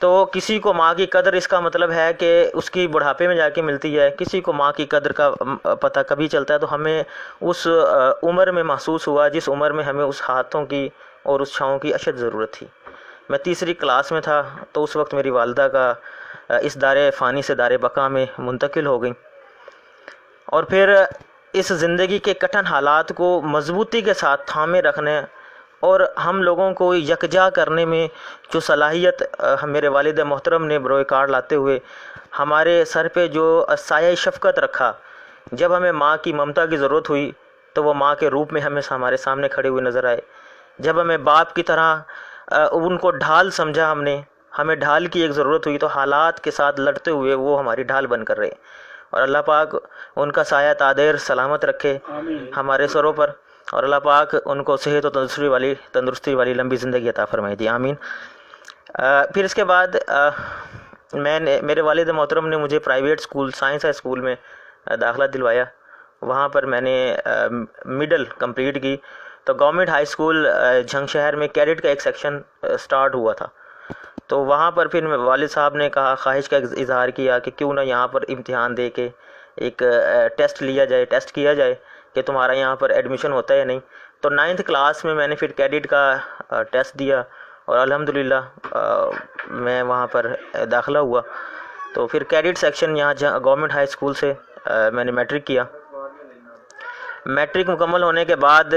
تو کسی کو ماں کی قدر اس کا مطلب ہے کہ اس کی بڑھاپے میں جا کے ملتی ہے، کسی کو ماں کی قدر کا پتہ کبھی چلتا ہے۔ تو ہمیں اس عمر میں محسوس ہوا جس عمر میں ہمیں اس ہاتھوں کی اور اس چھاؤں کی اشد ضرورت تھی۔ میں تیسری کلاس میں تھا، تو اس وقت میری والدہ کا اس دار فانی سے دار بقا میں منتقل ہو گئیں، اور پھر اس زندگی کے کٹھن حالات کو مضبوطی کے ساتھ تھامے رکھنے اور ہم لوگوں کو یکجا کرنے میں جو صلاحیت میرے والد محترم نے بروئے کار لاتے ہوئے ہمارے سر پہ جو سایہ شفقت رکھا، جب ہمیں ماں کی ممتا کی ضرورت ہوئی تو وہ ماں کے روپ میں ہمارے سامنے کھڑے ہوئے نظر آئے، جب ہمیں باپ کی طرح ان کو ڈھال سمجھا، ہمیں ڈھال کی ایک ضرورت ہوئی تو حالات کے ساتھ لڑتے ہوئے وہ ہماری ڈھال بن کر رہے، اور اللہ پاک ان کا سایہ تادیر سلامت رکھے ہمارے سروں پر، اور اللہ پاک ان کو صحت و تندرستی والی لمبی زندگی عطا فرمائے دی، آمین۔ پھر اس کے بعد میرے والد محترم نے مجھے private school science high school میں داخلہ دلوایا، وہاں پر میں نے مڈل کمپلیٹ کی۔ تو گورنمنٹ ہائی اسکول جھنگ شہر میں کیڈٹ کا ایک سیکشن سٹارٹ ہوا تھا، تو وہاں پر پھر والد صاحب نے کہا، خواہش کا اظہار کیا کہ کیوں نہ یہاں پر امتحان دے کے ایک ٹیسٹ کیا جائے کہ تمہارا یہاں پر ایڈمیشن ہوتا ہے یا نہیں۔ تو 9th کلاس میں میں نے پھر کیڈٹ کا ٹیسٹ دیا، اور الحمدللہ میں وہاں پر داخلہ ہوا۔ تو پھر کیڈٹ سیکشن یہاں گورنمنٹ ہائی اسکول سے میں نے میٹرک کیا۔ میٹرک مکمل ہونے کے بعد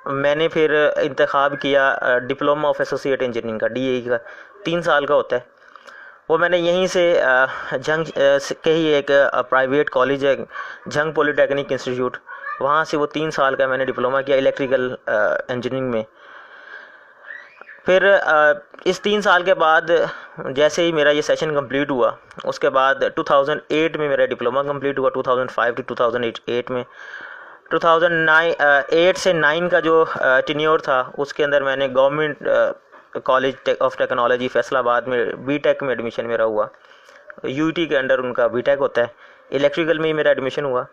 میں نے پھر انتخاب کیا ڈپلومہ آف ایسوسیٹ انجینئرنگ کا، DAE کا، 3 سال کا ہوتا ہے۔ وہ میں نے یہیں سے جھنگ کے ہی ایک پرائیویٹ کالج ہے جھنگ پولی ٹیکنک انسٹیٹیوٹ، وہاں سے وہ 3 سال کا میں نے ڈپلومہ کیا الیکٹریکل انجینئرنگ میں۔ پھر اس 3 سال کے بعد جیسے ہی میرا یہ سیشن کمپلیٹ ہوا، اس کے بعد 2008 میں میرا ڈپلومہ کمپلیٹ ہوا، 2005 to 2008 میں۔ 2008 سے 9 کا جو ٹینیور تھا اس کے اندر میں نے government college of technology Faisal آباد میں بی ٹیک میں ایڈمیشن میرا ہوا، UET کے انڈر ان کا بی ٹیک ہوتا ہے، الیکٹریکل میں ہی میرا ایڈمیشن ہوا۔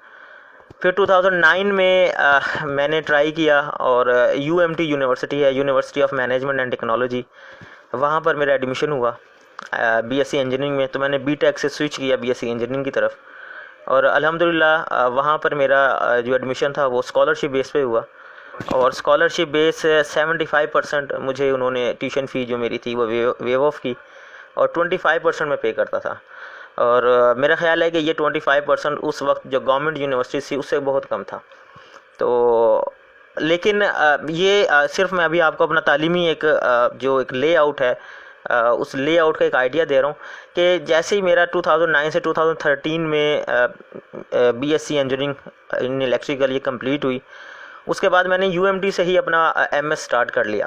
پھر 2009 میں نے ٹرائی کیا، اور UMT یونیورسٹی ہے، university of management and technology, وہاں پر میرا ایڈمیشن ہوا BSc انجینئرنگ میں۔ تو میں نے بی ٹیک سے سوئچ کیا BSc انجینئرنگ کی طرف، اور الحمدللہ وہاں پر میرا جو ایڈمیشن تھا وہ اسکالرشپ بیس پہ ہوا، اور اسکالرشپ بیس 75% مجھے انہوں نے ٹیوشن فی جو میری تھی وہ ویو آف کی، اور 25% میں پے کرتا تھا، اور میرا خیال ہے کہ یہ 25% اس وقت جو گورنمنٹ یونیورسٹی تھی اس سے بہت کم تھا۔ تو لیکن یہ صرف میں ابھی آپ کو اپنا تعلیمی ایک لے آؤٹ ہے، اس لے آؤٹ کا ایک آئیڈیا دے رہا ہوں کہ جیسے ہی میرا 2009 سے 2013 میں BSc انجینئرنگ ان الیکٹریکل یہ کمپلیٹ ہوئی، اس کے بعد میں نے UMT سے ہی اپنا MS سٹارٹ کر لیا۔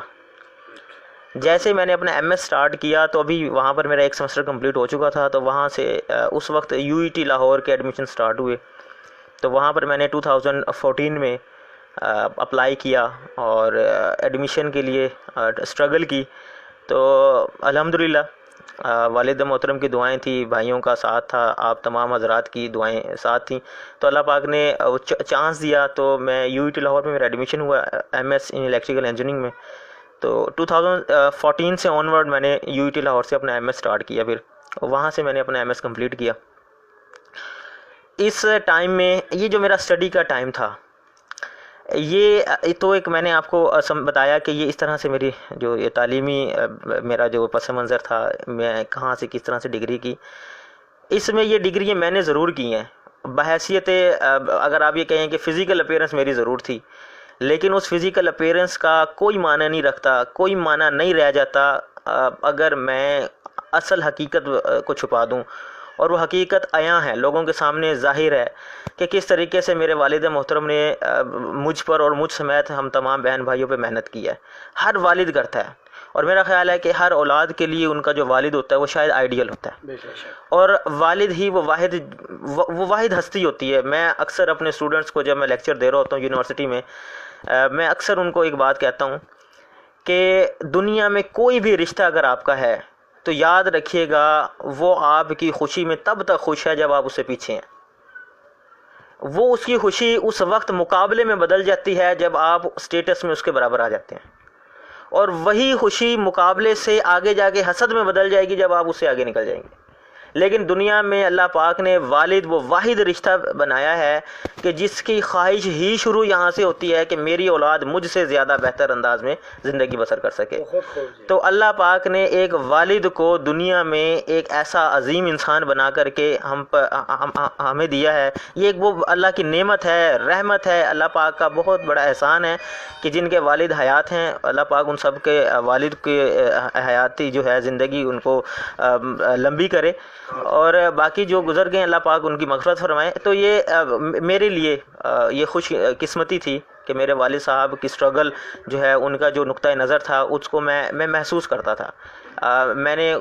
جیسے میں نے اپنا MS سٹارٹ کیا تو ابھی وہاں پر میرا ایک سمسٹر کمپلیٹ ہو چکا تھا، تو وہاں سے اس وقت UET لاہور کے ایڈمیشن سٹارٹ ہوئے، تو وہاں پر میں نے 2014 میں اپلائی کیا اور ایڈمیشن کے لیے اسٹرگل کی۔ تو الحمدللہ والد محترم کی دعائیں تھیں، بھائیوں کا ساتھ تھا، آپ تمام حضرات کی دعائیں ساتھ تھیں، تو اللہ پاک نے چانس دیا، تو میں UET لاہور میں میرا ایڈمیشن ہوا MS ان الیکٹریکل انجینئرنگ میں۔ تو 2014 سے آنورڈ میں نے UET لاہور سے اپنا MS سٹارٹ کیا، پھر وہاں سے میں نے اپنا MS کمپلیٹ کیا۔ اس ٹائم میں یہ جو میرا اسٹڈی کا ٹائم تھا، یہ تو ایک میں نے آپ کو بتایا کہ یہ اس طرح سے میری جو یہ تعلیمی میرا جو پس منظر تھا، میں کہاں سے کس طرح سے ڈگری کی، اس میں یہ ڈگریاں میں نے ضرور کی ہیں بحیثیت اگر آپ یہ کہیں کہ فزیکل اپیرنس میری ضرور تھی، لیکن اس فزیکل اپیرنس کا کوئی معنی نہیں رکھتا، کوئی معنی نہیں رہ جاتا اگر میں اصل حقیقت کو چھپا دوں، اور وہ حقیقت عیاں ہے، لوگوں کے سامنے ظاہر ہے کہ کس طریقے سے میرے والد محترم نے مجھ پر اور مجھ سمیت ہم تمام بہن بھائیوں پہ محنت کی ہے۔ ہر والد کرتا ہے، اور میرا خیال ہے کہ ہر اولاد کے لیے ان کا جو والد ہوتا ہے وہ شاید آئیڈیل ہوتا ہے، اور والد ہی وہ واحد ہستی ہوتی ہے۔ میں اکثر اپنے اسٹوڈنٹس کو جب میں لیکچر دے رہا ہوتا ہوں یونیورسٹی میں، میں اکثر ان کو ایک بات کہتا ہوں کہ دنیا میں کوئی بھی رشتہ اگر آپ کا ہے تو یاد رکھیے گا وہ آپ کی خوشی میں تب تک خوش ہے جب آپ اس سے پیچھے ہیں، وہ اس کی خوشی اس وقت مقابلے میں بدل جاتی ہے جب آپ سٹیٹس میں اس کے برابر آ جاتے ہیں، اور وہی خوشی مقابلے سے آگے جا کے حسد میں بدل جائے گی جب آپ اس سے آگے نکل جائیں گے۔ لیکن دنیا میں اللہ پاک نے والد وہ واحد رشتہ بنایا ہے کہ جس کی خواہش ہی شروع یہاں سے ہوتی ہے کہ میری اولاد مجھ سے زیادہ بہتر انداز میں زندگی بسر کر سکے۔ تو اللہ پاک نے ایک والد کو دنیا میں ایک ایسا عظیم انسان بنا کر کے ہمیں دیا ہے۔ یہ ایک وہ اللہ کی نعمت ہے، رحمت ہے، اللہ پاک کا بہت بڑا احسان ہے کہ جن کے والد حیات ہیں، اللہ پاک ان سب کے والد کے حیاتی جو ہے زندگی ان کو لمبی کرے، اور باقی جو گزر گئے اللہ پاک ان کی مغفرت فرمائے۔ تو یہ میرے لیے یہ خوش قسمتی تھی کہ میرے والد صاحب کی سٹرگل جو ہے، ان کا جو نقطہ نظر تھا اس کو میں محسوس کرتا تھا۔ میں نے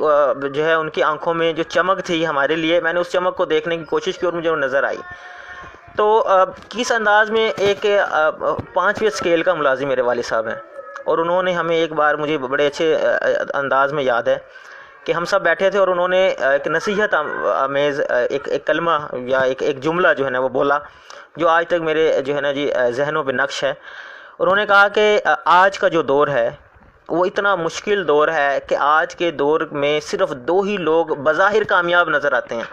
جو ہے ان کی آنکھوں میں جو چمک تھی ہمارے لیے، میں نے اس چمک کو دیکھنے کی کوشش کی اور مجھے وہ نظر آئی۔ تو کس انداز میں ایک 5ویں اسکیل کا ملازم میرے والد صاحب ہیں، اور انہوں نے ہمیں ایک بار، مجھے بڑے اچھے انداز میں یاد ہے کہ ہم سب بیٹھے تھے اور انہوں نے ایک نصیحت آمیز ایک کلمہ یا ایک جملہ جو ہے نا وہ بولا، جو آج تک میرے جو ہے نا جی ذہنوں پہ نقش ہے۔ انہوں نے کہا کہ آج کا جو دور ہے وہ اتنا مشکل دور ہے کہ آج کے دور میں صرف 2 ہی لوگ بظاہر کامیاب نظر آتے ہیں۔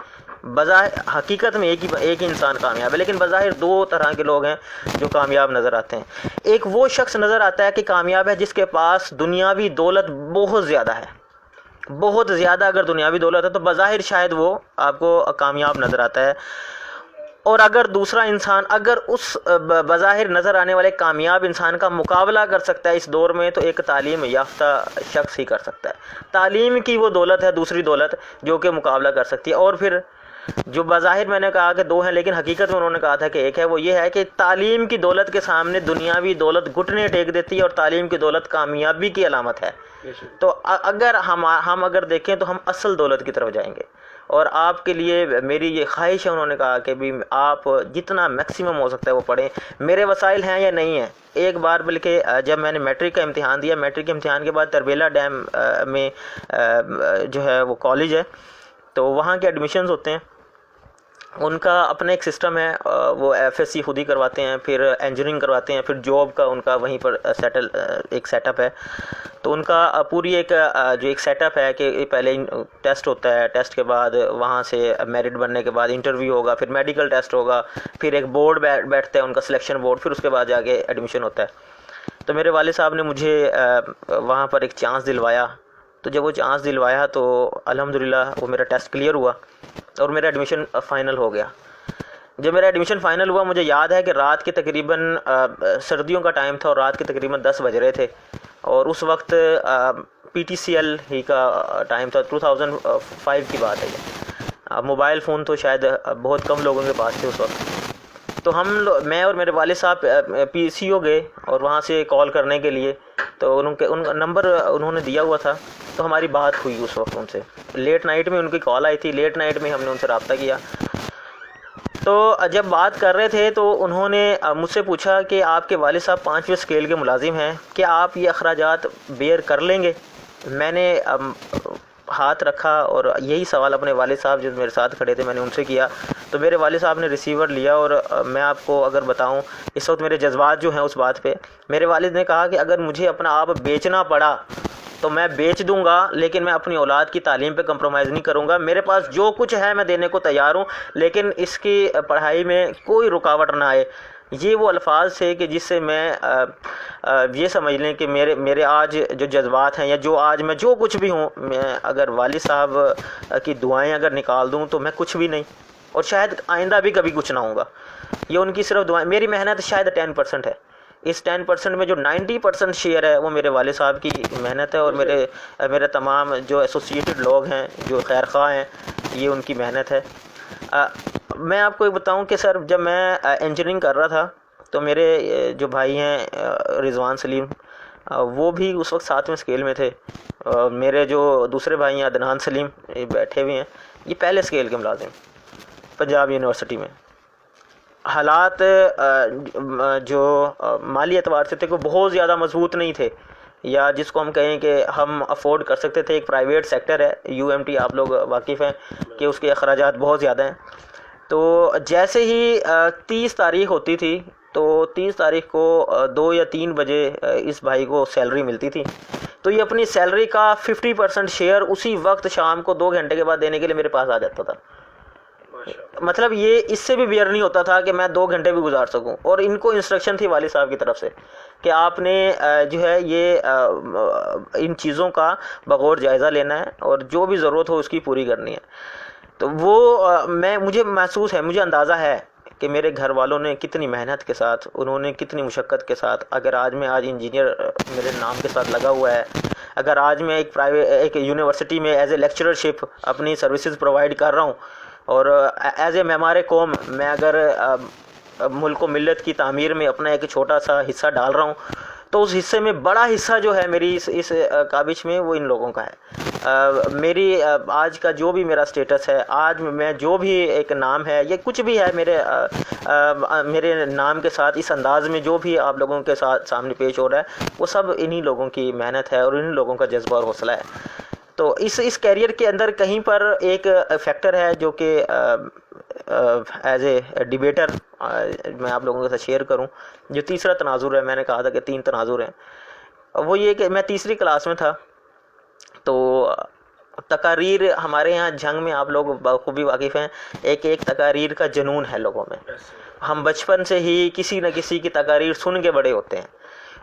بظاہر حقیقت میں ایک ہی انسان کامیاب ہے، لیکن بظاہر 2 طرح کے لوگ ہیں جو کامیاب نظر آتے ہیں۔ ایک وہ شخص نظر آتا ہے کہ کامیاب ہے جس کے پاس دنیاوی دولت بہت زیادہ ہے، بہت زیادہ اگر دنیاوی دولت ہے تو بظاہر شاید وہ آپ کو کامیاب نظر آتا ہے۔ اور اگر دوسرا انسان اگر اس بظاہر نظر آنے والے کامیاب انسان کا مقابلہ کر سکتا ہے اس دور میں، تو ایک تعلیم یافتہ شخص ہی کر سکتا ہے۔ تعلیم کی وہ دولت ہے، دوسری دولت جو کہ مقابلہ کر سکتی ہے۔ اور پھر جو بظاہر میں نے کہا کہ 2 ہیں، لیکن حقیقت میں انہوں نے کہا تھا کہ ایک ہے، وہ یہ ہے کہ تعلیم کی دولت کے سامنے دنیاوی دولت گھٹنے ٹیک دیتی ہے، اور تعلیم کی دولت کامیابی کی علامت ہے۔ تو اگر ہم اگر دیکھیں تو ہم اصل دولت کی طرف جائیں گے۔ اور آپ کے لیے میری یہ خواہش ہے، انہوں نے کہا کہ بھی آپ جتنا میکسیمم ہو سکتا ہے وہ پڑھیں۔ میرے وسائل ہیں یا نہیں ہیں، ایک بار بلکہ جب میں نے میٹرک کا امتحان دیا، میٹرک کے امتحان کے بعد تربیلا ڈیم میں جو ہے وہ کالج ہے، تو وہاں کے ایڈمیشنز ہوتے ہیں، ان کا اپنا ایک سسٹم ہے، وہ FSC خود ہی کرواتے ہیں، پھر انجینئرنگ کرواتے ہیں، پھر جاب کا ان کا وہیں پر ایک سیٹ اپ ہے۔ تو ان کا پوری ایک جو ایک سیٹ اپ ہے کہ پہلے ٹیسٹ ہوتا ہے، ٹیسٹ کے بعد وہاں سے میرٹ بننے کے بعد انٹرویو ہوگا، پھر میڈیکل ٹیسٹ ہوگا، پھر ایک بورڈ بیٹھتا ہے ان کا سلیکشن بورڈ، پھر اس کے بعد جا کے ایڈمیشن ہوتا ہے۔ تو میرے والد صاحب نے مجھے وہاں پر ایک چانس دلوایا۔ تو جب وہ چانس دلوایا تو الحمدللہ وہ میرا ٹیسٹ کلیئر ہوا اور میرا ایڈمیشن فائنل ہو گیا۔ جب میرا ایڈمیشن فائنل ہوا، مجھے یاد ہے کہ رات کے تقریباً سردیوں کا ٹائم تھا اور رات کے تقریباً 10 بج رہے تھے، اور اس وقت PTCL ہی کا ٹائم تھا، 2005 کی بات ہے یہ۔ موبائل فون تو شاید بہت کم لوگوں کے پاس تھے اس وقت۔ تو میں اور میرے والد صاحب PCO گئے اور وہاں سے کال کرنے کے لیے، تو ان کا نمبر انہوں نے دیا ہوا تھا، تو ہماری بات ہوئی اس وقت ان سے۔ لیٹ نائٹ میں ان کی کال آئی تھی، لیٹ نائٹ میں ہم نے ان سے رابطہ کیا۔ تو جب بات کر رہے تھے تو انہوں نے مجھ سے پوچھا کہ آپ کے والد صاحب 5ویں اسکیل کے ملازم ہیں، کیا آپ یہ اخراجات بیئر کر لیں گے؟ میں نے ہاتھ رکھا اور یہی سوال اپنے والد صاحب جو میرے ساتھ کھڑے تھے میں نے ان سے کیا۔ تو میرے والد صاحب نے ریسیور لیا، اور میں آپ کو اگر بتاؤں اس وقت میرے جذبات جو ہیں اس بات پہ، میرے والد نے کہا کہ اگر مجھے اپنا آپ بیچنا پڑا تو میں بیچ دوں گا، لیکن میں اپنی اولاد کی تعلیم پہ کمپرومائز نہیں کروں گا۔ میرے پاس جو کچھ ہے میں دینے کو تیار ہوں، لیکن اس کی پڑھائی میں کوئی رکاوٹ نہ آئے۔ یہ وہ الفاظ تھے کہ جس سے میں یہ سمجھ لیں کہ میرے آج جو جذبات ہیں، یا جو آج میں جو کچھ بھی ہوں، میں اگر والد صاحب کی دعائیں اگر نکال دوں تو میں کچھ بھی نہیں، اور شاید آئندہ بھی کبھی کچھ نہ ہوں گا۔ یہ ان کی صرف دعائیں، میری محنت شاید 10% ہے، اس 10% میں جو 90% شیئر ہے وہ میرے والد صاحب کی محنت ہے، اور میرے تمام جو ایسوسیٹڈ لوگ ہیں جو خیر خواہ ہیں، یہ ان کی محنت ہے۔ میں آپ کو ایک بتاؤں کہ سر جب میں انجینئرنگ کر رہا تھا تو میرے جو بھائی ہیں رضوان سلیم، وہ بھی اس وقت 7ویں اسکیل میں تھے۔ میرے جو دوسرے بھائی ہیں عدنان سلیم، یہ بیٹھے ہوئے ہیں، یہ پہلے اسکیل کے ملازم پنجاب یونیورسٹی میں۔ حالات جو مالی اعتبار سے تھے وہ بہت زیادہ مضبوط نہیں تھے، یا جس کو ہم کہیں کہ ہم افورڈ کر سکتے تھے۔ ایک پرائیویٹ سیکٹر ہے UMT، آپ لوگ واقف ہیں کہ اس کے اخراجات بہت زیادہ ہیں۔ تو جیسے ہی 30 تاریخ ہوتی تھی تو 30 تاریخ کو 2 یا 3 بجے اس بھائی کو سیلری ملتی تھی، تو یہ اپنی سیلری کا 50% شیئر اسی وقت شام کو 2 گھنٹے کے بعد دینے کے لیے میرے پاس آ جاتا تھا۔ مطلب یہ اس سے بھی بیئر نہیں ہوتا تھا کہ میں 2 گھنٹے بھی گزار سکوں، اور ان کو انسٹرکشن تھی والد صاحب کی طرف سے کہ آپ نے جو ہے یہ ان چیزوں کا بغور جائزہ لینا ہے اور جو بھی ضرورت ہو اس کی پوری کرنی ہے۔ تو وہ مجھے محسوس ہے، مجھے اندازہ ہے کہ میرے گھر والوں نے کتنی محنت کے ساتھ، انہوں نے کتنی مشقت کے ساتھ، اگر آج میں انجینئر میرے نام کے ساتھ لگا ہوا ہے، اگر آج میں ایک یونیورسٹی میں ایز اے لیکچررشپ اپنی سروسز پرووائڈ کر رہا ہوں، اور ایز اے معمار قوم میں اگر ملک و ملت کی تعمیر میں اپنا ایک چھوٹا سا حصہ ڈال رہا ہوں، تو اس حصے میں بڑا حصہ جو ہے میری اس کاوش میں وہ ان لوگوں کا ہے۔ میری آج کا جو بھی میرا سٹیٹس ہے، آج میں جو بھی ایک نام ہے یا کچھ بھی ہے میرے نام کے ساتھ اس انداز میں جو بھی آپ لوگوں کے ساتھ سامنے پیش ہو رہا ہے، وہ سب انہی لوگوں کی محنت ہے اور انہی لوگوں کا جذبہ اور حوصلہ ہے۔ تو اس کیریئر کے اندر کہیں پر ایک فیکٹر ہے جو کہ ایز اے ڈیبیٹر میں آپ لوگوں کے ساتھ شیئر کروں، جو تیسرا تناظر ہے، میں نے کہا تھا کہ 3 تناظر ہیں، وہ یہ کہ میں تیسری کلاس میں تھا، تو تقاریر ہمارے یہاں جنگ میں آپ لوگ بخوبی واقف ہیں، ایک تقاریر کا جنون ہے لوگوں میں، ہم بچپن سے ہی کسی نہ کسی کی تقاریر سن کے بڑے ہوتے ہیں،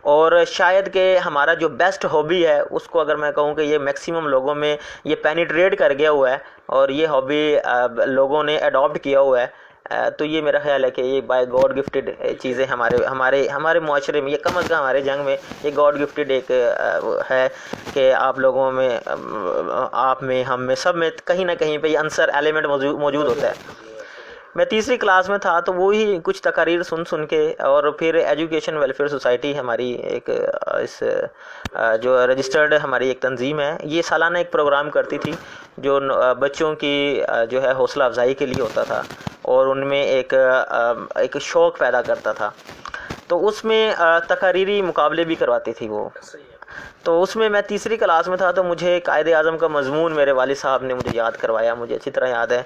اور شاید کہ ہمارا جو بیسٹ ہابی ہے اس کو اگر میں کہوں کہ یہ میکسیمم لوگوں میں یہ پینیٹریٹ کر گیا ہوا ہے اور یہ ہابی لوگوں نے اڈاپٹ کیا ہوا ہے، تو یہ میرا خیال ہے کہ یہ بائی گاڈ گفٹڈ چیزیں ہمارے معاشرے میں، یہ کم از کم ہمارے جنگ میں یہ گاڈ گفٹڈ ایک ہے کہ آپ لوگوں میں، آپ میں، ہم میں، سب میں کہیں نہ کہیں پہ یہ عنصر ایلیمنٹ موجود ہوتا ہے۔ میں تیسری کلاس میں تھا، تو وہی کچھ تقاریر سن کے، اور پھر ایجوکیشن ویلفیئر سوسائٹی ہماری ایک جو رجسٹرڈ ہماری ایک تنظیم ہے، یہ سالانہ ایک پروگرام کرتی تھی جو بچوں کی جو ہے حوصلہ افزائی کے لیے ہوتا تھا، اور ان میں ایک شوق پیدا کرتا تھا، تو اس میں تقاریری مقابلے بھی کرواتی تھی وہ۔ تو اس میں تیسری کلاس میں تھا، تو مجھے قائد اعظم کا مضمون میرے والد صاحب نے مجھے یاد کروایا، مجھے اچھی طرح یاد ہے،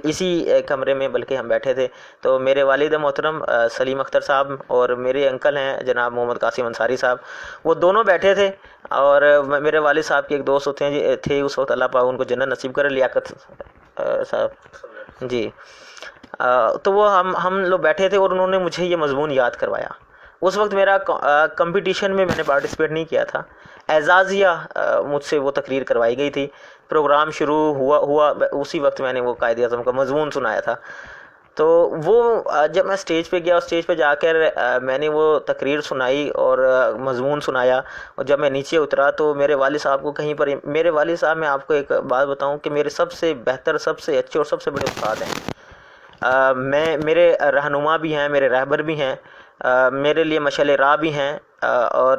اسی کمرے میں بلکہ ہم بیٹھے تھے، تو میرے والد محترم سلیم اختر صاحب اور میرے انکل ہیں جناب محمد قاسم انصاری صاحب، وہ دونوں بیٹھے تھے، اور میرے والد صاحب کے ایک دوست تھے اس وقت، اللہ پاک ان کو جنت نصیب کرے، لیاقت صاحب جی، تو وہ ہم لوگ بیٹھے تھے اور انہوں نے مجھے یہ مضمون یاد کروایا۔ اس وقت میرا کمپٹیشن میں نے پارٹیسپیٹ نہیں کیا تھا، اعزازیہ مجھ سے وہ تقریر کروائی گئی تھی، پروگرام شروع ہوا اسی وقت میں نے وہ قائد اعظم کا مضمون سنایا تھا۔ تو وہ جب میں اسٹیج پہ گیا، اسٹیج پہ جا کر میں نے وہ تقریر سنائی اور مضمون سنایا، اور جب میں نیچے اترا تو میرے والد صاحب کو کہیں پر، میرے والد صاحب، میں آپ کو ایک بات بتاؤں کہ میرے سب سے بہتر، سب سے اچھے اور سب سے بڑے استاد ہیں، میرے رہنما بھی ہیں، میرے رہبر بھی ہیں، میرے لیے مشعل راہ بھی ہیں، اور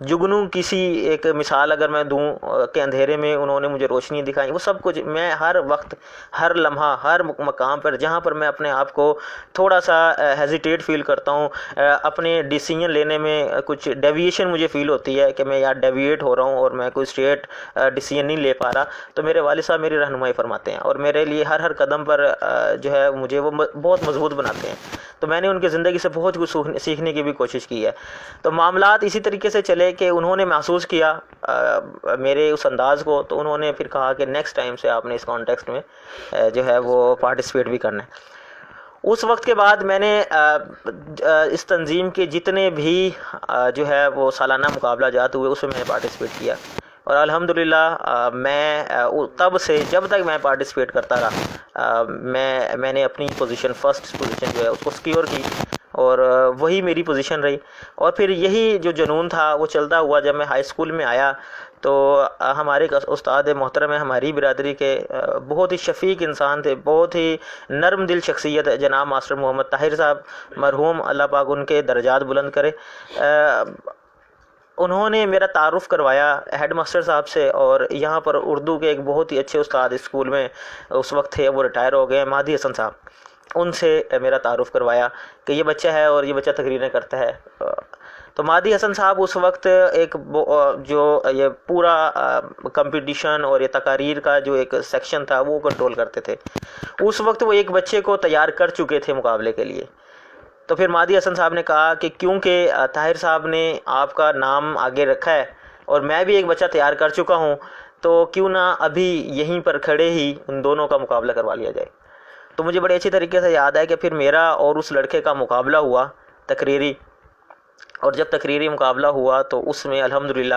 جگنو کسی ایک مثال اگر میں دوں کہ اندھیرے میں انہوں نے مجھے روشنی دکھائی، وہ سب کچھ میں ہر وقت، ہر لمحہ، ہر مقام پر جہاں پر میں اپنے آپ کو تھوڑا سا ہیزیٹیٹ فیل کرتا ہوں، اپنے ڈیسیژن لینے میں کچھ ڈیویشن مجھے فیل ہوتی ہے کہ میں یار ڈیویٹ ہو رہا ہوں اور میں کوئی اسٹریٹ ڈیسیژن نہیں لے پا رہا، تو میرے والد صاحب میری رہنمائی فرماتے ہیں اور میرے لیے ہر قدم پر جو ہے مجھے وہ بہت مضبوط بناتے ہیں۔ تو میں نے ان کی زندگی سے بہت کچھ سیکھنے کی بھی کوشش کی ہے۔ تو معاملات اسی طریقے سے چلے کہ انہوں نے محسوس کیا میرے اس انداز کو، تو انہوں نے پھر کہا کہ نیکسٹ ٹائم سے آپ نے اس کانٹیکسٹ میں جو ہے وہ پارٹیسپیٹ بھی کرنا ہے۔ اس وقت کے بعد میں نے اس تنظیم کے جتنے بھی جو ہے وہ سالانہ مقابلہ جات ہوئے اس میں نے پارٹیسپیٹ کیا، اور الحمدللہ میں تب سے جب تک میں پارٹیسپیٹ کرتا رہا، میں نے اپنی پوزیشن، فرسٹ پوزیشن جو ہے اس کو سیکیور کی، اور وہی میری پوزیشن رہی۔ اور پھر یہی جو جنون تھا وہ چلتا ہوا، جب میں ہائی اسکول میں آیا تو ہمارے استاد محترم ہیں ہماری برادری کے، بہت ہی شفیق انسان تھے، بہت ہی نرم دل شخصیت، جناب ماسٹر محمد طاہر صاحب مرحوم، اللہ پاک ان کے درجات بلند کرے، انہوں نے میرا تعارف کروایا ہیڈ ماسٹر صاحب سے، اور یہاں پر اردو کے ایک بہت ہی اچھے استاد اسکول میں اس وقت تھے، وہ ریٹائر ہو گئے، مہدی حسن صاحب، ان سے میرا تعارف کروایا کہ یہ بچہ ہے اور یہ بچہ تقریریں کرتا ہے۔ تو مہدی حسن صاحب اس وقت ایک جو یہ پورا کمپٹیشن اور یہ تقاریر کا جو ایک سیکشن تھا وہ کنٹرول کرتے تھے۔ اس وقت وہ ایک بچے کو تیار کر چکے تھے مقابلے کے لیے، تو پھر مہدی حسن صاحب نے کہا کہ کیونکہ طاہر صاحب نے آپ کا نام آگے رکھا ہے اور میں بھی ایک بچہ تیار کر چکا ہوں، تو کیوں نہ ابھی یہیں پر کھڑے ہی ان دونوں کا مقابلہ کروا لیا جائے۔ تو مجھے بڑے اچھی طریقے سے یاد ہے کہ پھر میرا اور اس لڑکے کا مقابلہ ہوا تقریری، اور جب تقریری مقابلہ ہوا تو اس میں الحمدللہ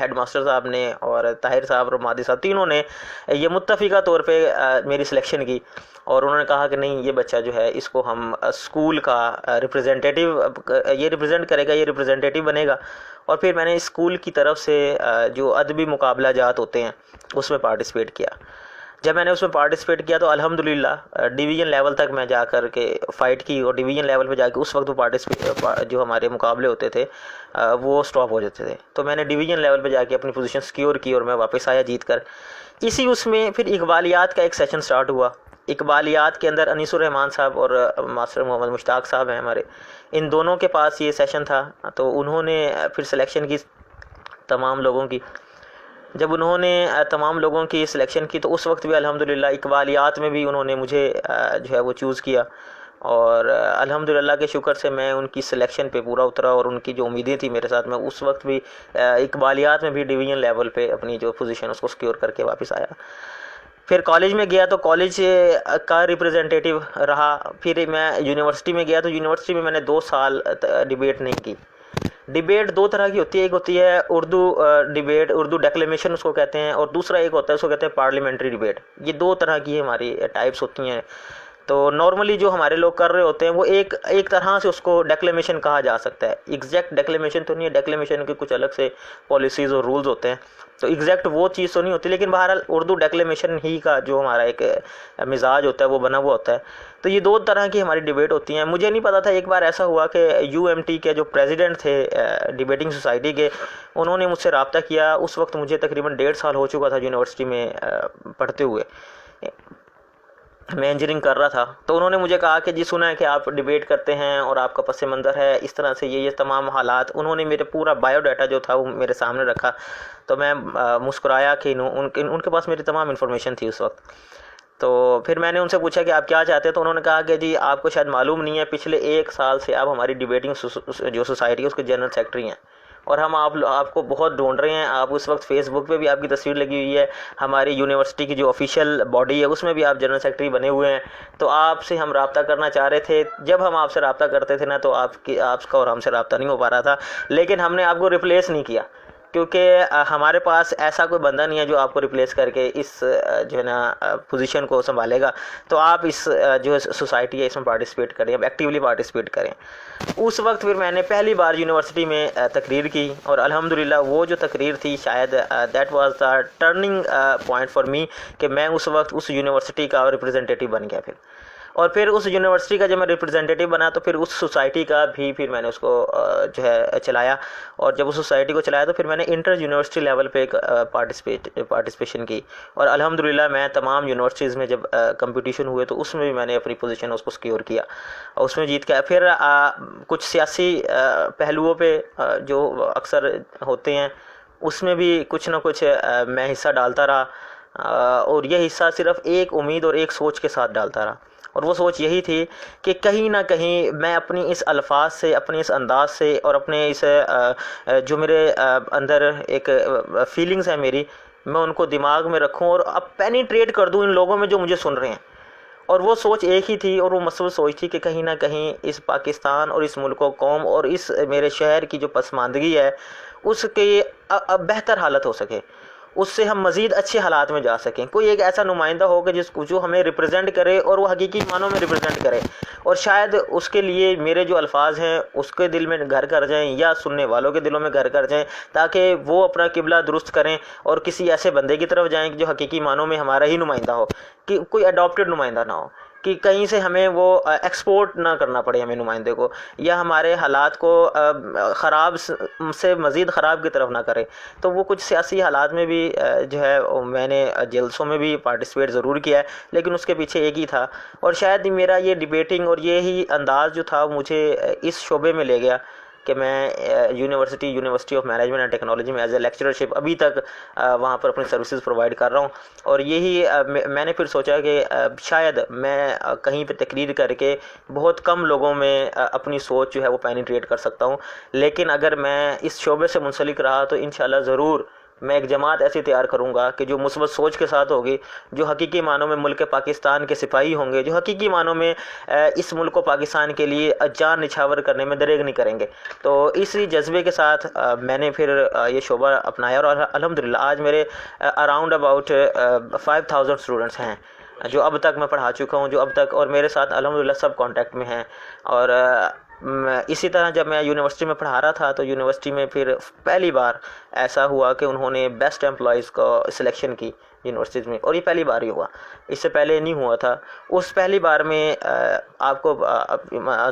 ہیڈ ماسٹر صاحب نے اور طاہر صاحب اور مہدی صاحب تینوں نے یہ متفقہ طور پہ میری سلیکشن کی، اور انہوں نے کہا کہ نہیں، یہ بچہ جو ہے اس کو ہم اسکول کا ریپرزینٹیٹیو، یہ ریپرزینٹ کرے گا، یہ ریپرزینٹیٹیو بنے گا۔ اور پھر میں نے اسکول کی طرف سے جو ادبی مقابلہ جات ہوتے ہیں اس میں پارٹیسپیٹ کیا۔ جب میں نے اس میں پارٹیسپیٹ کیا تو الحمدللہ ڈویژن لیول تک میں جا کر کے فائٹ کی، اور ڈویژن لیول پہ جا کے اس وقت وہ جو ہمارے مقابلے ہوتے تھے وہ سٹاپ ہو جاتے تھے، تو میں نے ڈویژن لیول پہ جا کے اپنی پوزیشن سیکیور کی اور میں واپس آیا جیت کر۔ اسی اس میں پھر اقبالیات کا ایک سیشن سٹارٹ ہوا۔ اقبالیات کے اندر انیس الرحمان صاحب اور ماسٹر محمد مشتاق صاحب ہیں ہمارے، ان دونوں کے پاس یہ سیشن تھا، تو انہوں نے پھر سلیکشن کی تمام لوگوں کی۔ جب انہوں نے تمام لوگوں کی سلیکشن کی تو اس وقت بھی الحمدللہ اقبالیات میں بھی انہوں نے مجھے جو ہے وہ چوز کیا، اور الحمدللہ کے شکر سے میں ان کی سلیکشن پہ پورا اترا، اور ان کی جو امیدیں تھیں میرے ساتھ، میں اس وقت بھی اقبالیات میں بھی ڈویژن لیول پہ اپنی جو پوزیشن اس کو سیکیور کر کے واپس آیا۔ پھر کالج میں گیا تو کالج کا ریپرزینٹیٹیو رہا۔ پھر میں یونیورسٹی میں گیا تو یونیورسٹی میں میں نے 2 سال ڈیبیٹ نہیں کی۔ ڈیبیٹ 2 طرح کی ہوتی ہے، ایک ہوتی ہے اردو ڈیبیٹ، اردو ڈیکلیمیشن اس کو کہتے ہیں، اور دوسرا ایک ہوتا ہے اس کو کہتے ہیں پارلیمنٹری ڈیبیٹ۔ یہ 2 طرح کی ہماری ٹائپس ہوتی ہیں۔ تو نارملی جو ہمارے لوگ کر رہے ہوتے ہیں وہ ایک طرح سے اس کو ڈیکلیمیشن کہا جا سکتا ہے، ایگزیکٹ ڈیکلیمیشن تو نہیں ہے، ڈیکلیمیشن کے کچھ الگ سے پالیسیز اور رولز ہوتے ہیں، تو ایگزیکٹ وہ چیز تو نہیں ہوتی، لیکن بہرحال اردو ڈیکلیمیشن ہی کا جو ہمارا ایک مزاج ہوتا ہے وہ بنا ہوا ہوتا ہے۔ تو یہ 2 طرح کی ہماری ڈیبیٹ ہوتی ہیں۔ مجھے نہیں پتا تھا، ایک بار ایسا ہوا کہ UMT کے جو پریزیڈنٹ تھے ڈیبیٹنگ سوسائٹی کے، انہوں نے مجھ سے رابطہ کیا۔ اس وقت مجھے تقریباً 1.5 سال ہو چکا تھا یونیورسٹی میں پڑھتے ہوئے، میں انجینئرنگ کر رہا تھا، تو انہوں نے مجھے کہا کہ جی سنا ہے کہ آپ ڈیبیٹ کرتے ہیں اور آپ کا پس منظر ہے اس طرح سے، یہ تمام حالات۔ انہوں نے میرے پورا بایو ڈاٹا جو تھا وہ میرے سامنے رکھا، تو میں مسکرایا کہ ان کے پاس میری تمام انفارمیشن تھی اس وقت۔ تو پھر میں نے ان سے پوچھا کہ آپ کیا چاہتے ہیں، تو انہوں نے کہا کہ جی آپ کو شاید معلوم نہیں ہے، پچھلے 1 سال سے آپ ہماری ڈیبیٹنگ جو سوسائٹی ہے اس کے جنرل سیکرٹری ہیں، اور ہم آپ کو بہت ڈھونڈ رہے ہیں۔ آپ اس وقت فیس بک پہ بھی آپ کی تصویر لگی ہوئی ہے، ہماری یونیورسٹی کی جو آفیشیل باڈی ہے اس میں بھی آپ جنرل سیکرٹری بنے ہوئے ہیں، تو آپ سے ہم رابطہ کرنا چاہ رہے تھے۔ جب ہم آپ سے رابطہ کرتے تھے نا تو آپ کا اور ہم سے رابطہ نہیں ہو پا رہا تھا، لیکن ہم نے آپ کو ریپلیس نہیں کیا، کیونکہ ہمارے پاس ایسا کوئی بندہ نہیں ہے جو آپ کو ریپلیس کر کے اس جو ہے نا پوزیشن کو سنبھالے گا، تو آپ اس جو سوسائٹی ہے اس میں پارٹیسپیٹ کریں، اب ایکٹیولی پارٹیسپیٹ کریں۔ اس وقت پھر میں نے پہلی بار یونیورسٹی میں تقریر کی، اور الحمدللہ وہ جو تقریر تھی شاید that was the turning point for me, کہ میں اس وقت اس یونیورسٹی کا ریپرزینٹیٹیو بن گیا۔ پھر اس یونیورسٹی کا جب میں ریپرزینٹیٹیو بنا تو پھر اس سوسائٹی کا بھی پھر میں نے اس کو جو ہے چلایا، اور جب اس سوسائٹی کو چلایا تو پھر میں نے انٹر یونیورسٹی لیول پہ ایک پارٹیسپیشن کی، اور الحمدللہ میں تمام یونیورسٹیز میں جب کمپٹیشن ہوئے تو اس میں بھی میں نے اپنی پوزیشن اس کو سیکیور کیا اور اس میں جیت کے پھر کچھ سیاسی پہلوؤں پہ جو اکثر ہوتے ہیں اس میں بھی کچھ نہ کچھ میں حصہ ڈالتا رہا، اور یہ حصہ صرف ایک امید اور ایک سوچ کے ساتھ ڈالتا رہا، اور وہ سوچ یہی تھی کہ کہیں نہ کہیں میں اپنی اس الفاظ سے، اپنے اس انداز سے، اور اپنے اس جو میرے اندر ایک فیلنگز ہیں میری، میں ان کو دماغ میں رکھوں اور اب پینیٹریٹ کر دوں ان لوگوں میں جو مجھے سن رہے ہیں۔ اور وہ سوچ ایک ہی تھی، اور وہ مسئلہ سوچ تھی کہ کہیں نہ کہیں اس پاکستان اور اس ملک و قوم اور اس میرے شہر کی جو پسماندگی ہے اس کی بہتر حالت ہو سکے، اس سے ہم مزید اچھے حالات میں جا سکیں، کوئی ایک ایسا نمائندہ ہو کہ جو ہمیں ریپرزینٹ کرے اور وہ حقیقی معنوں میں ریپرزینٹ کرے، اور شاید اس کے لیے میرے جو الفاظ ہیں اس کے دل میں گھر کر جائیں یا سننے والوں کے دلوں میں گھر کر جائیں، تاکہ وہ اپنا قبلہ درست کریں اور کسی ایسے بندے کی طرف جائیں جو حقیقی معنوں میں ہمارا ہی نمائندہ ہو، کہ کوئی اڈاپٹڈ نمائندہ نہ ہو، کہ کہیں سے ہمیں وہ ایکسپورٹ نہ کرنا پڑے ہمیں نمائندے کو، یا ہمارے حالات کو خراب سے مزید خراب کی طرف نہ کرے۔ تو وہ کچھ سیاسی حالات میں بھی جو ہے میں نے جلسوں میں بھی پارٹیسپیٹ ضرور کیا ہے، لیکن اس کے پیچھے ایک ہی تھا، اور شاید میرا یہ ڈیبیٹنگ اور یہی انداز جو تھا مجھے اس شعبے میں لے گیا کہ میں university of management and technology میں ایز اے لیکچررشپ ابھی تک وہاں پر اپنی سروسز پرووائڈ کر رہا ہوں. اور یہی میں نے پھر سوچا کہ شاید میں کہیں پہ تقریر کر کے بہت کم لوگوں میں اپنی سوچ جو ہے وہ پینیٹریٹ کر سکتا ہوں, لیکن اگر میں اس شعبے سے منسلک رہا تو انشاءاللہ ضرور میں ایک جماعت ایسی تیار کروں گا کہ جو مثبت سوچ کے ساتھ ہوگی, جو حقیقی معنوں میں ملک پاکستان کے سپاہی ہوں گے, جو حقیقی معنوں میں اس ملک و پاکستان کے لیے جان نچھاور کرنے میں دریغ نہیں کریں گے. تو اسی جذبے کے ساتھ میں نے پھر یہ شعبہ اپنایا, اور الحمدللہ آج میرے اراؤنڈ اباؤٹ 5000 اسٹوڈنٹس ہیں جو اب تک میں پڑھا چکا ہوں, جو اب تک اور میرے ساتھ الحمدللہ سب کانٹیکٹ میں ہیں. اور اسی طرح جب میں یونیورسٹی میں پڑھا رہا تھا تو یونیورسٹی میں پھر پہلی بار ایسا ہوا کہ انہوں نے بیسٹ امپلائیز کو سلیکشن کی یونیورسٹیز میں, اور یہ پہلی بار ہی ہوا, اس سے پہلے نہیں ہوا تھا. اس پہلی بار میں آپ کو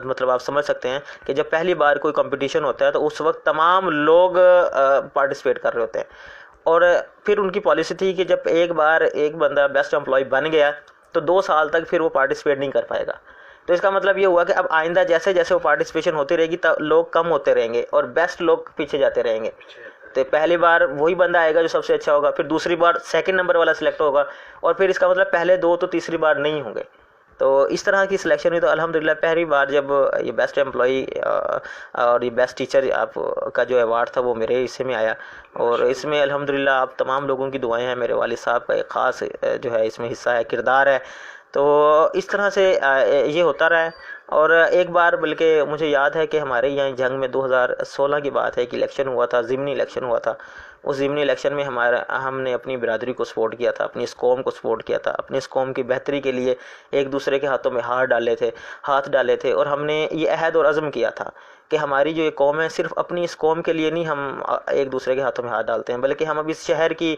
مطلب آپ سمجھ سکتے ہیں کہ جب پہلی بار کوئی کمپٹیشن ہوتا ہے تو اس وقت تمام لوگ پارٹیسپیٹ کر رہے ہوتے ہیں, اور پھر ان کی پالیسی تھی کہ جب ایک بار ایک بندہ بیسٹ امپلائی بن گیا تو 2 سال تک پھر وہ پارٹیسپیٹ نہیں کر پائے گا. تو اس کا مطلب یہ ہوا کہ اب آئندہ جیسے جیسے وہ پارٹیسپیشن ہوتی رہے گی لوگ کم ہوتے رہیں گے اور بیسٹ لوگ پیچھے جاتے رہیں گے. تو پہلی بار وہی بندہ آئے گا جو سب سے اچھا ہوگا, پھر دوسری بار 2nd نمبر والا سلیکٹ ہوگا, اور پھر اس کا مطلب پہلے 2 تو تیسری بار نہیں ہوں گے. تو اس طرح کی سلیکشن ہوئی. تو الحمدللہ پہلی بار جب یہ بیسٹ امپلائی اور یہ بیسٹ ٹیچر آپ کا جو ایوارڈ تھا وہ میرے حصے میں آیا, اور اس میں الحمدللہ آپ تمام لوگوں کی دعائیں ہیں, میرے والد صاحب کا ایک خاص جو ہے اس میں حصہ ہے, کردار ہے. تو اس طرح سے یہ ہوتا رہا ہے. اور ایک بار بلکہ مجھے یاد ہے کہ ہمارے یہاں جنگ میں 2016 کی بات ہے کہ الیکشن ہوا تھا, ضمنی الیکشن ہوا تھا. اس ضمنی الیکشن میں ہم نے اپنی برادری کو سپورٹ کیا تھا, اپنی اس قوم کو سپورٹ کیا تھا, اپنی اس قوم کی بہتری کے لیے ایک دوسرے کے ہاتھوں میں ہاتھ ڈالے تھے, اور ہم نے یہ عہد اور عزم کیا تھا کہ ہماری جو یہ قوم ہے صرف اپنی اس قوم کے لیے نہیں ہم ایک دوسرے کے ہاتھوں میں ہاتھ ڈالتے ہیں, بلکہ ہم اب اس شہر کی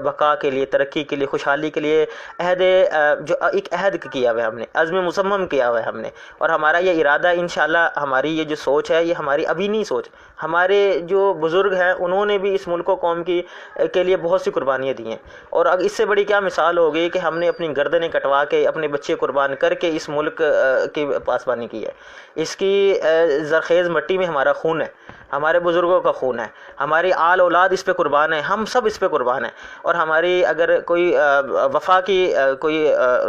بقا کے لیے, ترقی کے لیے, خوشحالی کے لیے جو ایک عہد کیا ہوا ہے, ہم نے عزم مصمم کیا ہوا ہے ہم نے. اور ہمارا یہ ارادہ انشاءاللہ, ہماری یہ جو سوچ ہے یہ ہماری ابھی نہیں سوچ, ہمارے جو بزرگ ہیں انہوں نے بھی اس ملک و قوم کے لیے بہت سی قربانیاں دی ہیں. اور اب اس سے بڑی کیا مثال ہوگی کہ ہم نے اپنی گردنیں کٹوا کے اپنے بچے قربان کر کے اس ملک کی پاسبانی کی ہے. اس کی زرخیز مٹی میں ہمارا خون ہے, ہمارے بزرگوں کا خون ہے, ہماری آل اولاد اس پہ قربان ہے, ہم سب اس پہ قربان ہیں. اور ہماری اگر کوئی وفا کی کوئی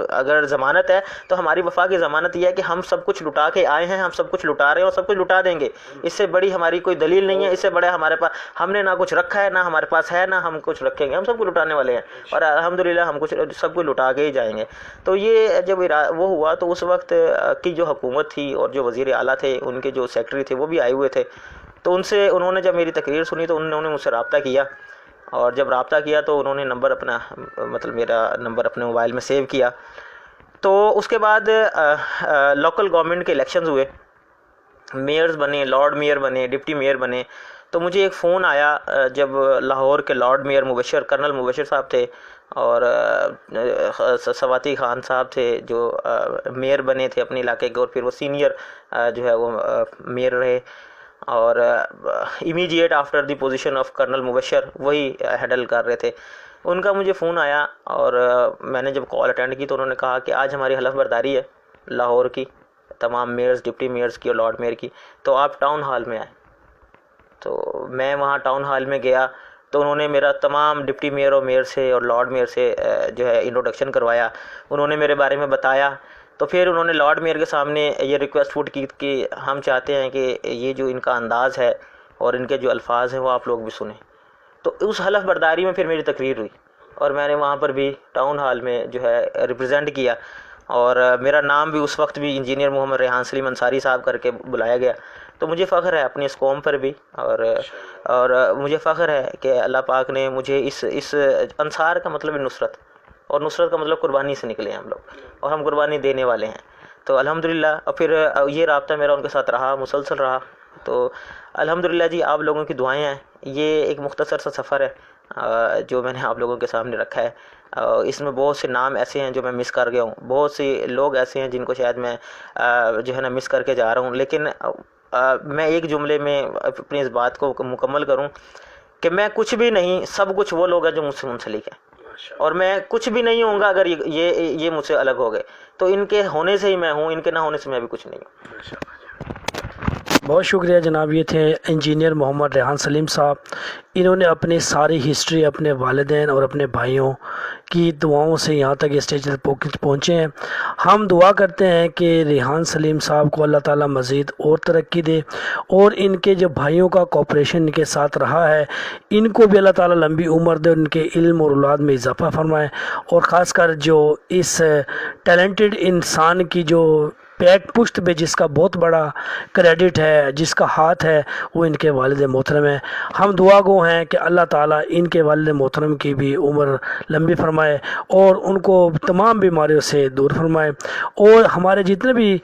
اگر ضمانت ہے تو ہماری وفا کی ضمانت یہ ہے کہ ہم سب کچھ لٹا کے آئے ہیں, ہم سب کچھ لٹا رہے ہیں اور سب کچھ لٹا دیں گے. اس سے بڑی ہماری کوئی دلیل نہیں ہے, اس سے بڑے ہمارے پاس ہم نے نہ کچھ رکھا ہے, نہ ہمارے پاس ہے, نہ ہم کچھ رکھیں گے. ہم سب کو لٹانے والے ہیں, اور الحمدللہ ہم سب کو لٹا کے ہی جائیں گے. تو یہ جب وہ ہوا تو اس وقت کی جو حکومت تھی اور جو وزیر اعلیٰ تھے, ان کے جو سیکرٹری تھے وہ بھی آئے ہوئے تھے. تو انہوں نے جب میری تقریر سنی تو انہوں نے مجھ سے رابطہ کیا, اور جب رابطہ کیا تو انہوں نے نمبر اپنا میرا نمبر اپنے موبائل میں سیو کیا. تو اس کے بعد لوکل گورنمنٹ کے الیکشنز ہوئے, میئرز بنے, لارڈ میئر بنے, ڈپٹی میئر بنے. تو مجھے ایک فون آیا جب لاہور کے لارڈ میئر کرنل مبشر صاحب تھے, اور سواتی خان صاحب تھے جو میئر بنے تھے اپنے علاقے کے, اور پھر وہ سینئر جو ہے وہ میئر رہے, اور immediate after the position of colonel Mubashir وہی ہینڈل کر رہے تھے. ان کا مجھے فون آیا, اور میں نے جب کال اٹینڈ کی تو انہوں نے کہا کہ آج ہماری حلف برداری ہے لاہور کی, تمام میئرز, ڈپٹی میئرز کی اور لارڈ میئر کی, تو آپ ٹاؤن ہال میں آئیں. تو میں وہاں ٹاؤن ہال میں گیا تو انہوں نے میرا تمام ڈپٹی میئر اور میئر سے اور لارڈ میئر سے جو ہے انٹروڈکشن کروایا, انہوں نے میرے بارے میں بتایا. تو پھر انہوں نے لارڈ میئر کے سامنے یہ ریکویسٹ پٹ کی کہ ہم چاہتے ہیں کہ یہ جو ان کا انداز ہے اور ان کے جو الفاظ ہیں وہ آپ لوگ بھی سنیں. تو اس حلف برداری میں پھر میری تقریر ہوئی, اور میں نے وہاں پر بھی ٹاؤن ہال میں جو ہے ریپرزینٹ کیا, اور میرا نام بھی اس وقت بھی انجینئر محمد ریحان سلیم انصاری صاحب کر کے بلایا گیا. تو مجھے فخر ہے اپنی اس قوم پر بھی, اور مجھے فخر ہے کہ اللہ پاک نے مجھے اس انصار کا مطلب نصرت, اور نصرت کا مطلب قربانی سے نکلے ہیں ہم لوگ, اور ہم قربانی دینے والے ہیں. تو الحمدللہ, اور پھر یہ رابطہ میرا ان کے ساتھ رہا, مسلسل رہا. تو الحمدللہ جی, آپ لوگوں کی دعائیں ہیں. یہ ایک مختصر سا سفر ہے جو میں نے آپ لوگوں کے سامنے رکھا ہے. اس میں بہت سے نام ایسے ہیں جو میں مس کر گیا ہوں, بہت سے لوگ ایسے ہیں جن کو شاید میں جو ہے نا مس کر کے جا رہا ہوں. لیکن میں ایک جملے میں اپنی اس بات کو مکمل کروں کہ میں کچھ بھی نہیں, سب کچھ وہ لوگ ہیں جو مجھ سے منسلک ہیں, اور میں کچھ بھی نہیں ہوں گا اگر یہ مجھ سے الگ ہو گئے. تو ان کے ہونے سے ہی میں ہوں, ان کے نہ ہونے سے میں بھی کچھ نہیں ہوں. بہت شکریہ جناب. یہ تھے انجینئر محمد ریحان سلیم صاحب. انہوں نے اپنی ساری ہسٹری اپنے والدین اور اپنے بھائیوں کی دعاؤں سے یہاں تک اسٹیج تک پہنچے ہیں. ہم دعا کرتے ہیں کہ ریحان سلیم صاحب کو اللہ تعالیٰ مزید اور ترقی دے، اور ان کے جو بھائیوں کا کوپریشن ان کے ساتھ رہا ہے ان کو بھی اللہ تعالیٰ لمبی عمر دے، ان کے علم اور اولاد میں اضافہ فرمائے. اور خاص کر جو اس ٹیلنٹڈ انسان کی جو پیک پشت پہ جس کا بہت بڑا کریڈٹ ہے، جس کا ہاتھ ہے، وہ ان کے والد محترم ہیں. ہم دعا گو ہیں کہ اللہ تعالیٰ ان کے والد محترم کی بھی عمر لمبی فرمائے اور ان کو تمام بیماریوں سے دور فرمائے. اور ہمارے جتنے بھی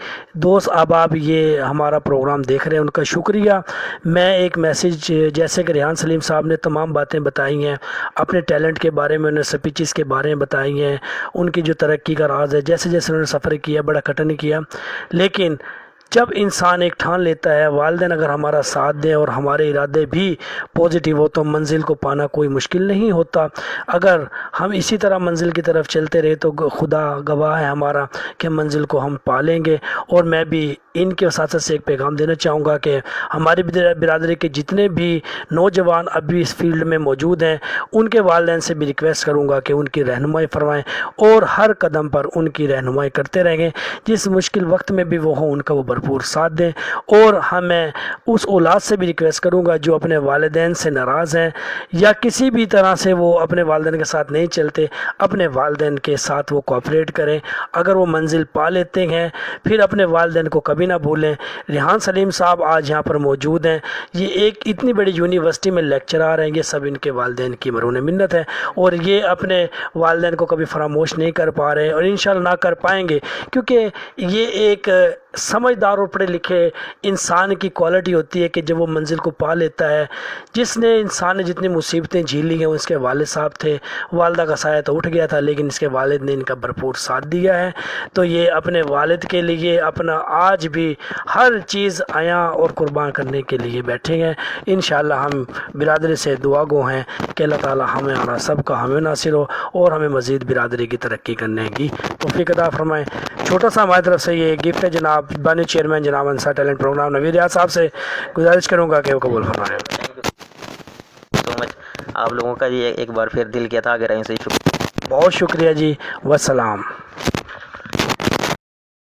دوست احباب یہ ہمارا پروگرام دیکھ رہے ہیں ان کا شکریہ. میں ایک میسیج، جیسے کہ ریحان سلیم صاحب نے تمام باتیں بتائی ہیں اپنے ٹیلنٹ کے بارے میں، انہوں نے سپیچز کے بارے میں بتائی ہیں، ان کی جو ترقی کا راز ہے، جیسے جیسے انہوں نے سفر کیا، بڑا کٹن کیا. لیکن جب انسان ایک ٹھان لیتا ہے، والدین اگر ہمارا ساتھ دیں اور ہمارے ارادے بھی پازیٹیو ہو تو منزل کو پانا کوئی مشکل نہیں ہوتا. اگر ہم اسی طرح منزل کی طرف چلتے رہے تو خدا گواہ ہے ہمارا کہ منزل کو ہم پا لیں گے. اور میں بھی ان کے وساطت سے ایک پیغام دینا چاہوں گا کہ ہماری برادری کے جتنے بھی نوجوان ابھی اس فیلڈ میں موجود ہیں ان کے والدین سے بھی ریکویسٹ کروں گا کہ ان کی رہنمائی فرمائیں اور ہر قدم پر ان کی رہنمائی کرتے رہیں. جس مشکل وقت میں بھی وہ ہوں ان کا وہ بھرپور ساتھ دیں. اور میں اس اولاد سے بھی ریکویسٹ کروں گا جو اپنے والدین سے ناراض ہیں یا کسی بھی طرح سے وہ اپنے والدین کے ساتھ نہیں چلتے، اپنے والدین کے ساتھ وہ کوآپریٹ کریں. اگر وہ منزل پا لیتے ہیں پھر اپنے والدین کو کبھی نہ بھولیں. ریحان سلیم صاحب آج یہاں پر موجود ہیں، یہ ایک اتنی بڑی یونیورسٹی میں لیکچرار ہیں، یہ سب ان کے والدین کی مرہون منت ہے اور یہ اپنے والدین کو کبھی فراموش نہیں کر پا رہے اور انشاءاللہ نہ کر پائیں گے، کیونکہ یہ ایک سمجھدار اور پڑھے لکھے انسان کی کوالٹی ہوتی ہے کہ جب وہ منزل کو پا لیتا ہے. جس نے انسان نے جتنی مصیبتیں جھیلی ہیں وہ اس کے والد صاحب تھے. والدہ کا سایہ تو اٹھ گیا تھا لیکن اس کے والد نے ان کا بھرپور ساتھ دیا ہے. تو یہ اپنے والد کے لیے اپنا آج بھی ہر چیز عیاں اور قربان کرنے کے لیے بیٹھے ہیں. انشاءاللہ ہم برادری سے دعا گو ہیں کہ اللہ تعالی ہمیں اور سب کا ہمیں ناصر ہو اور ہمیں مزید برادری کی ترقی کرنے کی توفیق عطا فرمائے. چھوٹا سا ہماری طرف سے یہ گفٹ ہے جناب بانی چیئرمین جناب انصار ٹیلنٹ پروگرام نوید ریاض صاحب سے. گزارش کروں گا کہ وہ قبول فرمائیں. سو مچ آپ لوگوں کا یہ ایک بار پھر دل کیا تھا، اگر سے بہت شکریہ جی. والسلام.